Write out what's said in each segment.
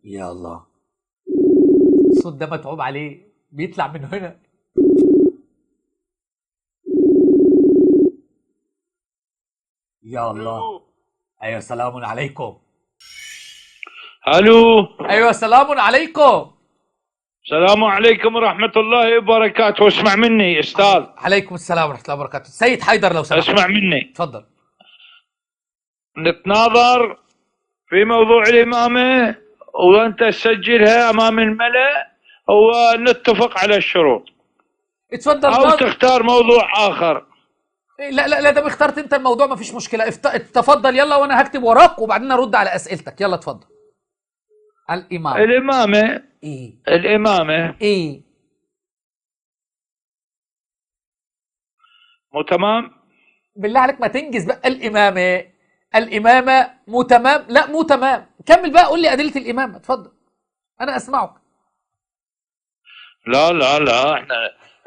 يا الله، الصوت ده متعوب عليه، بيطلع من هنا. يا الله. ايوه سلام عليكم. الو. ايوه سلام عليكم. السلام عليكم ورحمة الله وبركاته. اسمع مني استاذ. عليكم السلام ورحمة الله وبركاته. سيد حيدر لو سمحت. اسمع مني. تفضل. نتناظر في موضوع الإمامة وأنت تسجلها أمام الملأ ونتفق على الشروط. اتفضل. أو تختار موضوع آخر. لا لا لا، ده اخترت انت الموضوع، ما فيش مشكلة. تفضل يلا، وانا هكتب وراك وبعدين ارد على اسئلتك. يلا اتفضل. الإمامة ايه؟ الإمامة ايه؟ مو تمام؟ بالله عليك ما تنجز بقى. الإمامة مو تمام؟ لا مو تمام. كمل بقى، قول لي أدلة الإمامة. اتفضل أنا أسمعك. لا لا لا،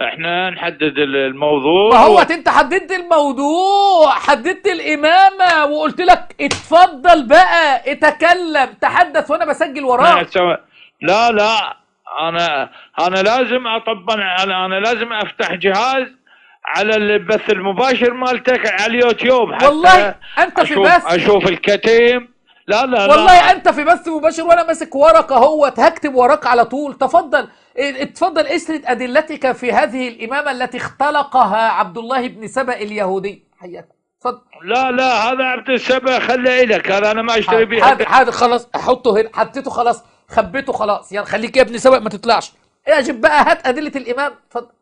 احنا نحدد الموضوع. ما هو انت حددت الموضوع، حددت الإمامة وقلت لك اتفضل بقى اتكلم تحدث وانا بسجل وراك. لا لا، انا لازم انا لازم افتح جهاز على البث المباشر مالتك على اليوتيوب حتى والله انت في بث، اشوف الكتيم. لا لا والله لا، انت في بث مباشر وانا ماسك ورقه اهوت هكتب وراك على طول. تفضل اتفضل اسرد ادلتك في هذه الامامه التي اختلقها عبد الله بن سبأ اليهودي. حياك. اتفضل. لا لا، هذا عبد السبأ خليه لك، هذا انا ما اشتري بيه. حاضر خلاص، احطه هنا. حطيته خلاص، خبيته خلاص. يلا خليك يا ابن سبأ ما تطلعش. اجب بقى، هات ادله الامام. اتفضل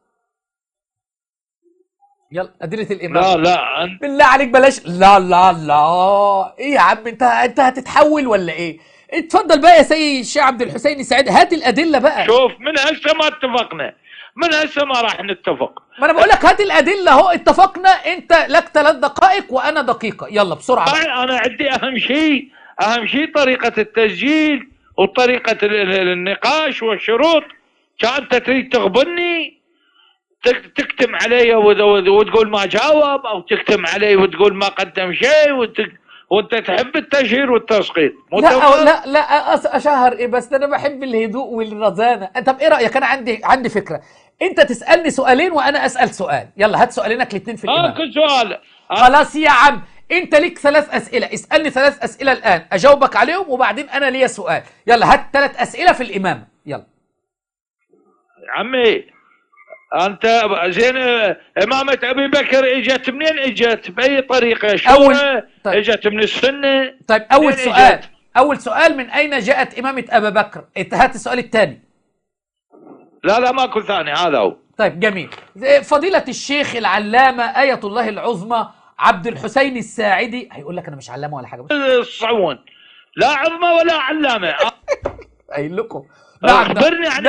يلا ادله الامام. لا لا بالله عليك بلاش. لا لا لا، ايه يا عم انت هتتحول ولا ايه؟ اتفضل بقى يا سيد الشيخ عبد الحسين السعيد، هات الادله بقى. شوف، من هسه ما اتفقنا، من هسه ما راح نتفق. ما انا بقول لك هات الادله اهو. اتفقنا، انت لك 3 دقائق وانا دقيقه. يلا بسرعه بقى. انا عندي اهم شيء طريقه التسجيل وطريقه النقاش والشروط. كان انت تريد تغبني، تكتم علي وتقول ما جاوب، او تكتم علي وتقول ما قدم شيء، وانت تحب التشهير والتسقيط. لا اشهر ايه بس؟ انا بحب الهدوء والرزانه. طب ايه رايك؟ انا عندي فكره. انت تسالني سؤالين وانا اسال سؤال. يلا هات سؤالينك الاثنين في الامام. كل سؤال. خلاص يا عم، انت ليك 3 اسئله. اسالني 3 اسئله الان اجاوبك عليهم وبعدين انا ليا سؤال. يلا هات 3 اسئله في الامامه. يلا عمي، انت زين. امامه ابي بكر اجت منين؟ اجت باي طريقه؟ شورى؟ طيب. اجت من السنه؟ طيب اول سؤال من اين جاءت امامه ابا بكر؟ هات السؤال الثاني. لا ماكو ثاني، هذا هو. طيب جميل. فضيله الشيخ العلامه ايه الله العظمى عبد الحسين الساعدي هيقول لك انا مش علامه ولا حاجه. الصعون لا عظمه ولا علامه. قايل لكم. اخبرني عن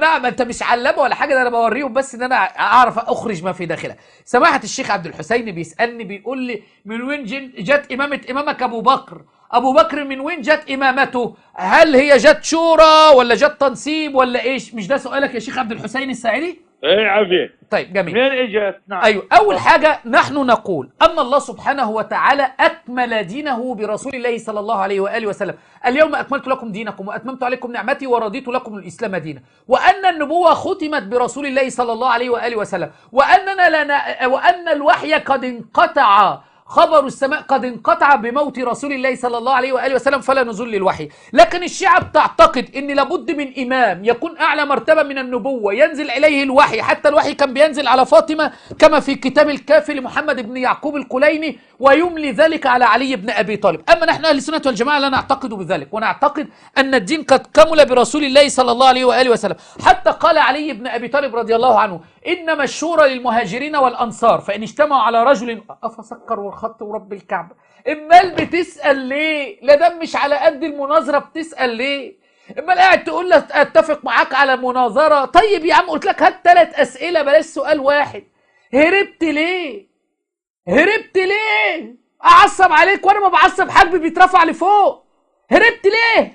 نعم انت مش علامه ولا حاجه، ده انا بوريهم بس ان انا اعرف اخرج ما في داخلها. سماحه الشيخ عبد الحسين بيسالني، بيقول لي من وين جت امامك ابو بكر؟ ابو بكر من وين جت امامته؟ هل هي جت شورى ولا جت تنصيب ولا ايش؟ مش ده سؤالك يا شيخ عبد الحسين الساعدي؟ ايه عافيه. طيب جميل. منين اجت؟ نعم. ايوه، اول حاجه نحن نقول ان الله سبحانه وتعالى اكمل دينه برسول الله صلى الله عليه واله وسلم. اليوم اكملت لكم دينكم واتممت عليكم نعمتي ورضيت لكم الاسلام دينا. وان النبوه ختمت برسول الله صلى الله عليه واله وسلم. وان الوحي قد انقطع، خبر السماء قد انقطع بموت رسول الله صلى الله عليه وآله وسلم، فلا نزول للوحي. لكن الشيعة بتعتقد ان لابد من امام يكون اعلى مرتبة من النبوة ينزل اليه الوحي. حتى الوحي كان بينزل على فاطمة كما في كتاب الكافي لمحمد بن يعقوب الكليني، ويملي ذلك على علي بن ابي طالب. اما نحن اهل السنة والجماعة لا نعتقد بذلك، ونعتقد ان الدين قد كمل برسول الله صلى الله عليه وآله وسلم. حتى قال علي بن ابي طالب رضي الله عنه: انما الشورى للمهاجرين والانصار فان اجتمعوا على رجل افسكر والخط ورب الكعبه. امال بتسال ليه؟ لا ده مش على قد المناظره، بتسال ليه؟ امال قاعد تقول لي اتفق معاك على مناظره؟ طيب يا عم قلت لك هات 3 اسئله بلاش سؤال واحد. هربت ليه؟ اعصب عليك وانا ما بعصب، حاجبي بيترفع لفوق. هربت ليه؟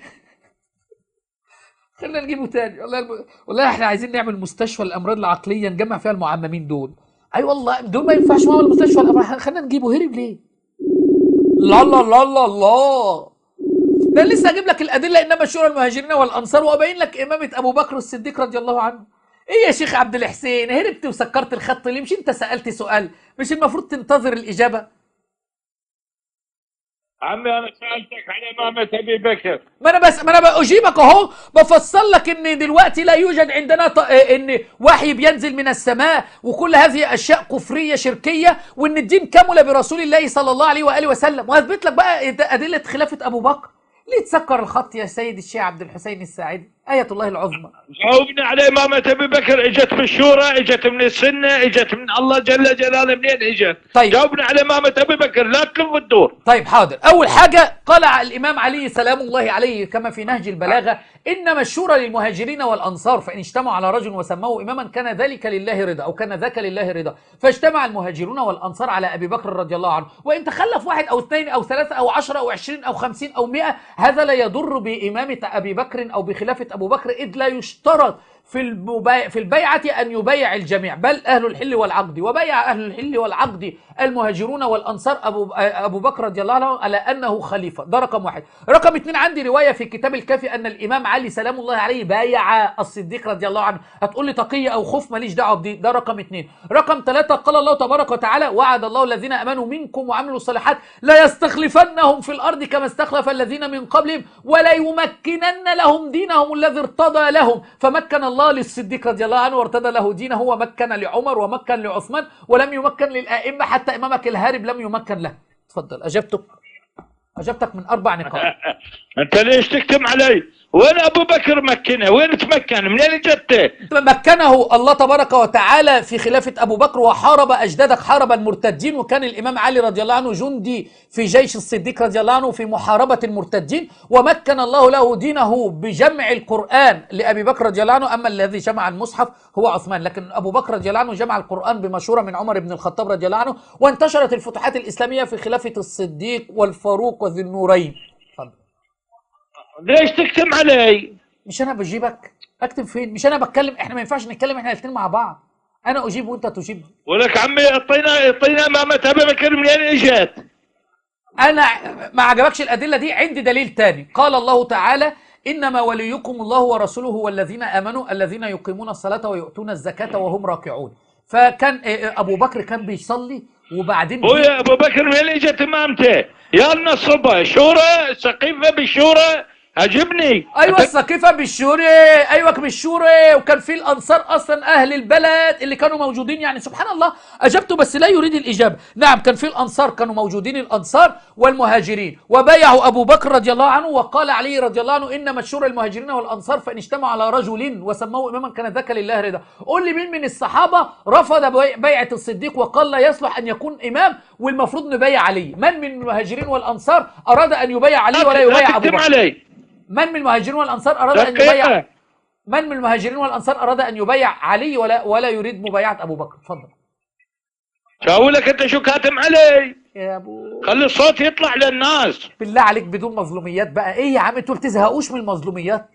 خلينا نجيبه تاني. والله احنا عايزين نعمل مستشفى الامراض العقليه نجمع فيها المعممين دول. اي والله دول ما ينفعش معاهم المستشفى الامراض. خلينا نجيبه. هرب ليه؟ لا لا لا لا لا، ده لسه اجيب لك الادله، انما شورى المهاجرين والانصار، وابين لك امامه ابو بكر الصديق رضي الله عنه. ايه يا شيخ عبد الحسين، هربت وسكرت الخط ليه؟ مش انت سالت سؤال؟ مش المفروض تنتظر الاجابه؟ عمي انا سالتك على امامه ابي بكر. ما انا بجيبك اهو، بفصل لك ان دلوقتي لا يوجد عندنا ان وحي بينزل من السماء، وكل هذه اشياء كفريه شركيه، وان الدين كمل برسول الله صلى الله عليه واله وسلم. وهثبت لك بقى ادله خلافه ابو بكر. ليه تسكر الخط يا سيد الشيخ عبد الحسين الساعدي آية الله العظمى؟ جاوبنا على امامه ابي بكر. اجت من الشورى، اجت من السنه، اجت من الله جل جلاله، منين اجت؟ طيب جاوبنا على امامه ابي بكر، لا تلف الدور. طيب حاضر. اول حاجه قال الامام علي سلام الله عليه كما في نهج البلاغه: انما الشورى للمهاجرين والانصار، فان اجتمعوا على رجل وسموه اماما كان ذلك لله رضا، او كان ذاك لله رضا. فاجتمع المهاجرون والانصار على ابي بكر رضي الله عنه، وان تخلف واحد او اثنين او ثلاثه او 10 او 20 او 50 او 100، هذا لا يضر بامامه ابي بكر او بخلافه ابو بكر، اذ لا يشترط في البيعة أن يبايع الجميع، بل أهل الحل والعقد. وبايع أهل الحل والعقد المهاجرون والأنصار أبو بكر رضي الله عنه على أنه خليفة. ده رقم واحد. رقم اثنين، عندي رواية في كتاب الكافي أن الإمام علي سلام الله عليه بايع الصديق رضي الله عنه. هتقول لي تقية أو خوف، ماليش دعوة بدي. ده رقم اثنين. رقم ثلاثة، قال الله تبارك وتعالى: وعد الله الذين آمنوا منكم وعملوا الصالحات لا يستخلفنهم في الأرض كما استخلف الذين من قبلهم ولا يمكنن لهم دينهم الذي ارتضى لهم. فمكن الله للصديق رضي الله عنه وارتدى له دينه، ومكن لعمر ومكن لعثمان، ولم يمكن للائمه، حتى امامك الهارب لم يمكن له. تفضل. اجبتك من 4 نقاط. انت ليش تكتم علي؟ وين ابو بكر مكنه؟ وين تمكن؟ منين اجته؟ مكنه الله تبارك وتعالى في خلافه ابو بكر، وحارب اجدادك، حارب المرتدين، وكان الامام علي رضي الله عنه جندي في جيش الصديق رضي الله عنه في محاربه المرتدين، ومكن الله له دينه بجمع القران لابي بكر رضي الله عنه. اما الذي جمع المصحف هو عثمان، لكن ابو بكر رضي الله عنه جمع القران بمشوره من عمر بن الخطاب رضي الله عنه. وانتشرت الفتوحات الاسلاميه في خلافه الصديق والفاروق وذي النورين. ليش تكتم علي؟ مش انا بجيبك؟ اكتب فين؟ مش انا بتكلم؟ احنا ما ينفعش نتكلم احنا الاثنين مع بعض. انا اجيب وانت تجيب. ولك عمي اعطينا امامه ابي بكر منين اجت؟ انا ما عجبكش الادله دي؟ عندي دليل تاني. قال الله تعالى: انما وليكم الله ورسوله والذين امنوا الذين يقيمون الصلاه ويؤتون الزكاه وهم راكعون. فكان ابو بكر كان بيصلي، وبعدين يا ابو بكر منين اجت امامته؟ يا النصبه شورى، سقيفه بالشورى، عجبني. ايوه السقيفه بالشورى، ايوه بالشورى. وكان في الانصار اصلا اهل البلد اللي كانوا موجودين، يعني سبحان الله. اجبته بس لا يريد الاجابه. نعم كان في الانصار، كانوا موجودين الانصار والمهاجرين، وبايعوا ابو بكر رضي الله عنه. وقال علي رضي الله عنه: انما الشورى المهاجرين والانصار، فان اجتمعوا على رجل وسموه اماما كان ذاك لله رضا. قول لي مين من الصحابه رفض بيعه الصديق وقال لا يصلح ان يكون امام والمفروض نبايع علي؟ من من المهاجرين والانصار اراد ان يبايع علي ولا يبايع ابو بكر؟ من من المهاجرين والانصار اراد ان يبايع؟ من من المهاجرين والانصار اراد ان يبايع علي ولا يريد مبايعه ابو بكر؟ اتفضل. شاولك انت شو كاتم علي؟ يا ابو خلي الصوت يطلع للناس. بالله عليك بدون مظلوميات بقى. ايه يا عم انتوا تزهقوش من المظلوميات؟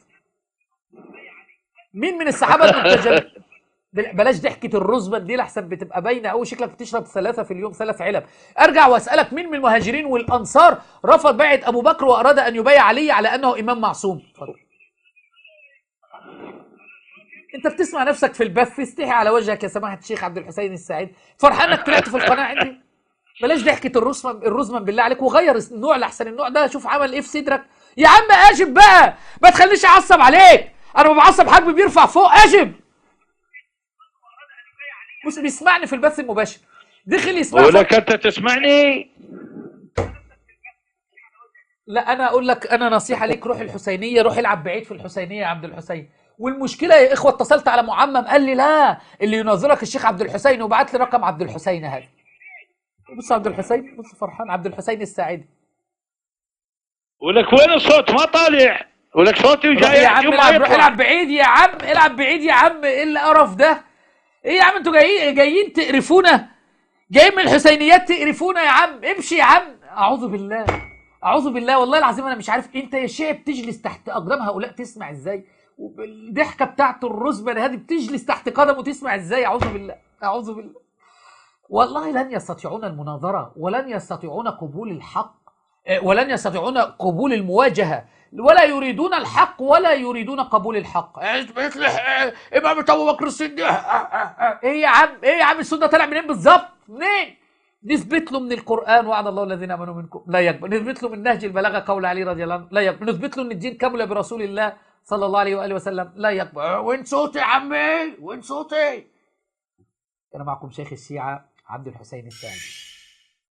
مين من الصحابه المرتجلين؟ بلاش ضحكه الرزبه دي لحسن بتبقى باينه قوي، شكلك بتشرب 3 في اليوم 3 علب. ارجع واسالك: مين من المهاجرين والانصار رفض بيعه ابو بكر واراد ان يبايع علي على انه امام معصوم؟ انت بتسمع نفسك في البث، استحي على وجهك يا سماحه الشيخ عبد الحسين السعيد. فرحان انك طلعت في القناه عندي؟ بلاش ضحكه الرزمن بالله عليك، وغير النوع لاحسن النوع ده شوف عمل ايه في صدرك. يا عم اجب بقى، ما تخلينيش اعصب عليك. انا ما بعصب، حجمي بيرفع فوق. اجب. مش بيسمعني في البث المباشر، دخل يسمعني. ولك انت تسمعني؟ لا انا اقول لك، انا نصيحه ليك: روح الحسينيه، روح العب بعيد في الحسينيه يا عبد الحسين. والمشكله يا اخوه، اتصلت على معمم قال لي لا اللي يناظرك الشيخ عبد الحسين، وبعت لي رقم عبد الحسين هذا. بص عبد الحسين، بص فرحان، عبد الحسين الساعدي. ولك وين الصوت ما طالع؟ ولك صوتي وجاي يا عم روح العب بعيد يا عم، العب بعيد يا عم. ايه القرف ده؟ ايه يا عم انتوا جايين تقرفونا؟ جايين من الحسينيات تقرفونا يا عم؟ امشي يا عم. اعوذ بالله، اعوذ بالله والله العظيم. انا مش عارف انت يا شيخ بتجلس تحت اقدام هؤلاء تسمع ازاي؟ والضحكه بتاعت الرزبه هذه بتجلس تحت قدمه تسمع ازاي؟ اعوذ بالله، اعوذ بالله. والله لن يستطيعون المناظره ولن يستطيعون قبول الحق. ولن يستطيعون قبول المواجهة، ولا يريدون الحق ولا يريدون قبول الحق. امام ابو بكر الصديق. ايه يا عم، ايه يا عم، السنه طالع منين بالظبط؟ منين؟ نثبت له من القران وعد الله الذين امنوا منكم لا يقبل، نثبت له من نهج البلاغه قول علي رضي الله عنه لا يقبل، نثبت له ان الدين كمل برسول الله صلى الله عليه واله وسلم لا يقبل. وين صوتي يا عمي؟ وين صوتي؟ انا معكم شيخ الشيعه عبد الحسين الثاني.